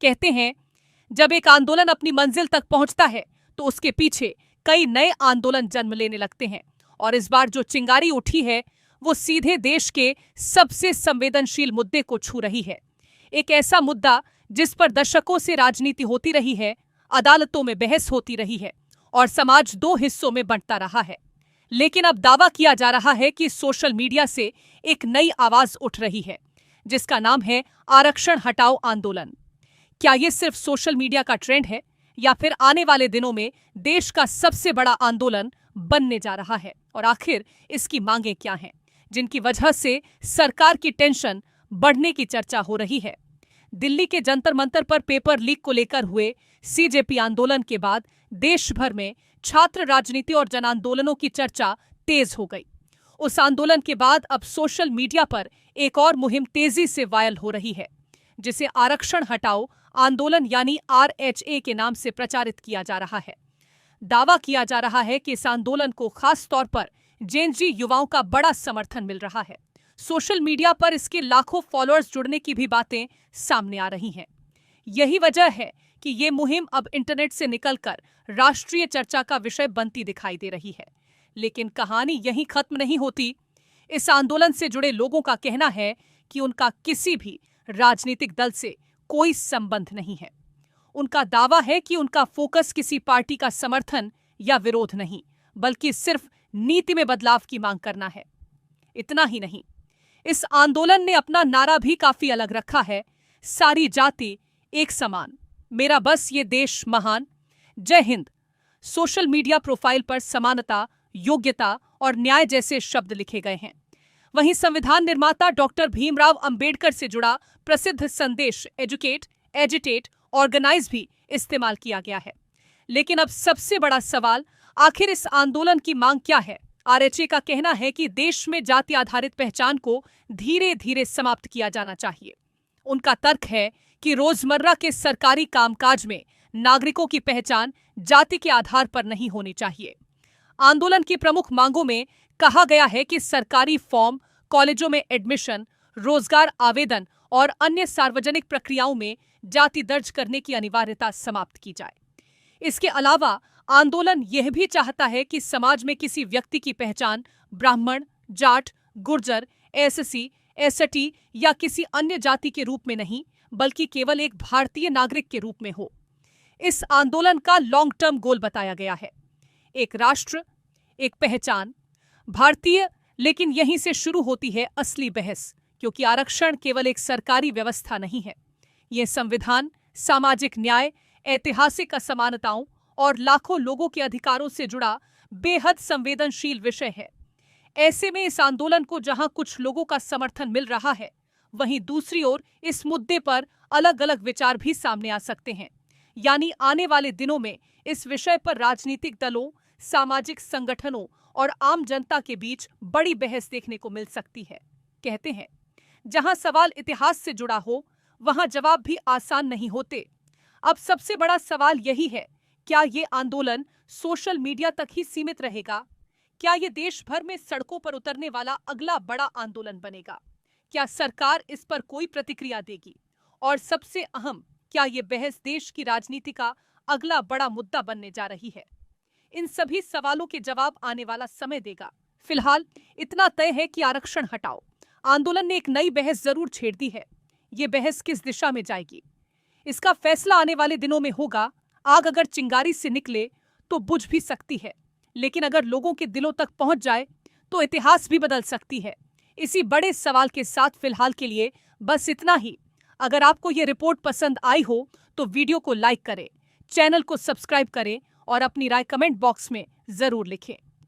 कहते हैं, जब एक आंदोलन अपनी मंजिल तक पहुंचता है तो उसके पीछे कई नए आंदोलन जन्म लेने लगते हैं। और इस बार जो चिंगारी उठी है वो सीधे देश के सबसे संवेदनशील मुद्दे को छू रही है। एक ऐसा मुद्दा जिस पर दशकों से राजनीति होती रही है, अदालतों में बहस होती रही है और समाज दो हिस्सों में बंटता रहा है। लेकिन अब दावा किया जा रहा है कि सोशल मीडिया से एक नई आवाज उठ रही है, जिसका नाम है आरक्षण हटाओ आंदोलन। क्या ये सिर्फ सोशल मीडिया का ट्रेंड है या फिर आने वाले दिनों में देश का सबसे बड़ा आंदोलन बनने जा रहा है? और आखिर इसकी मांगें क्या हैं, जिनकी वजह से सरकार की टेंशन बढ़ने की चर्चा हो रही है? दिल्ली के जंतर मंतर पर पेपर लीक को लेकर हुए सीजेपी आंदोलन के बाद देश भर में छात्र राजनीति और जन आंदोलनों की चर्चा तेज हो गई। उस आंदोलन के बाद अब सोशल मीडिया पर एक और मुहिम तेजी से वायरल हो रही है, जिसे आरक्षण हटाओ आंदोलन यानी RHA के नाम से प्रचारित किया जा रहा है। दावा किया जा रहा है कि इस आंदोलन को खास तौर पर जेन जी युवाओं का बड़ा समर्थन मिल रहा है। सोशल मीडिया पर इसके लाखों फॉलोअर्स जुड़ने की भी बातें सामने आ रही हैं। यही वजह है कि ये मुहिम अब इंटरनेट से निकलकर राष्ट्रीय चर्चा का विषय बनती दिखाई दे रही है। लेकिन कहानी यहीं खत्म नहीं होती। इस आंदोलन से जुड़े लोगों का कहना है कि उनका किसी भी राजनीतिक दल से कोई संबंध नहीं है। उनका दावा है कि उनका फोकस किसी पार्टी का समर्थन या विरोध नहीं, बल्कि सिर्फ नीति में बदलाव की मांग करना है। इतना ही नहीं, इस आंदोलन ने अपना नारा भी काफी अलग रखा है। सारी जाति एक समान, मेरा बस ये देश महान, जय हिंद। सोशल मीडिया प्रोफाइल पर समानता, योग्यता और न्याय जैसे शब्द लिखे गए हैं। वहीं संविधान निर्माता डॉक्टर भीमराव अंबेडकर से जुड़ा प्रसिद्ध संदेश एजुकेट, एजिटेट, ऑर्गेनाइज भी इस्तेमाल किया गया है। लेकिन अब सबसे बड़ा सवाल, आखिर इस आंदोलन की मांग क्या है? RHA का कहना है कि देश में जाति आधारित पहचान को धीरे धीरे समाप्त किया जाना चाहिए। उनका तर्क है कि रोजमर्रा के सरकारी कामकाज में नागरिकों की पहचान जाति के आधार पर नहीं होनी चाहिए। आंदोलन की प्रमुख मांगों में कहा गया है कि सरकारी फॉर्म, कॉलेजों में एडमिशन, रोजगार आवेदन और अन्य सार्वजनिक प्रक्रियाओं में जाति दर्ज करने की अनिवार्यता समाप्त की जाए। इसके अलावा आंदोलन यह भी चाहता है कि समाज में किसी व्यक्ति की पहचान ब्राह्मण, जाट, गुर्जर, SC, ST या किसी अन्य जाति के रूप में नहीं, बल्कि केवल एक भारतीय नागरिक के रूप में हो। इस आंदोलन का लॉन्ग टर्म गोल बताया गया है, एक राष्ट्र, एक पहचान, भारतीय। लेकिन यहीं से शुरू होती है असली बहस, क्योंकि आरक्षण केवल एक सरकारी व्यवस्था नहीं है। यह संविधान, सामाजिक न्याय, ऐतिहासिक असमानताओं और लाखों लोगों के अधिकारों से जुड़ा बेहद संवेदनशील विषय है। ऐसे में इस आंदोलन को जहां कुछ लोगों का समर्थन मिल रहा है, वहीं दूसरी ओर इस मुद्दे पर अलग अलग विचार भी सामने आ सकते हैं। यानी आने वाले दिनों में इस विषय पर राजनीतिक दलों, सामाजिक संगठनों और आम जनता के बीच बड़ी बहस देखने को मिल सकती है। कहते हैं, जहां सवाल इतिहास से जुड़ा हो, वहां जवाब भी आसान नहीं होते। अब सबसे बड़ा सवाल यही है, क्या ये आंदोलन सोशल मीडिया तक ही सीमित रहेगा? क्या ये देश भर में सड़कों पर उतरने वाला अगला बड़ा आंदोलन बनेगा? क्या सरकार इस पर कोई प्रतिक्रिया देगी? और सबसे अहम, क्या ये बहस देश की राजनीति का अगला बड़ा मुद्दा बनने जा रही है? इन सभी सवालों के जवाब आने वाला समय देगा। फिलहाल इतना तय है कि आरक्षण हटाओ आंदोलन ने एक नई बहस जरूर छेड़ दी है। ये बहस किस दिशा में जाएगी, इसका फैसला आने वाले दिनों में होगा। आग अगर चिंगारी से निकले तो बुझ भी सकती है, लेकिन अगर लोगों के दिलों तक पहुंच जाए तो इतिहास भी बदल सकती है। इसी बड़े सवाल के साथ फिलहाल के लिए बस इतना ही। अगर आपको ये रिपोर्ट पसंद आई हो तो वीडियो को लाइक करें, चैनल को सब्सक्राइब करें और अपनी राय कमेंट बॉक्स में जरूर लिखें।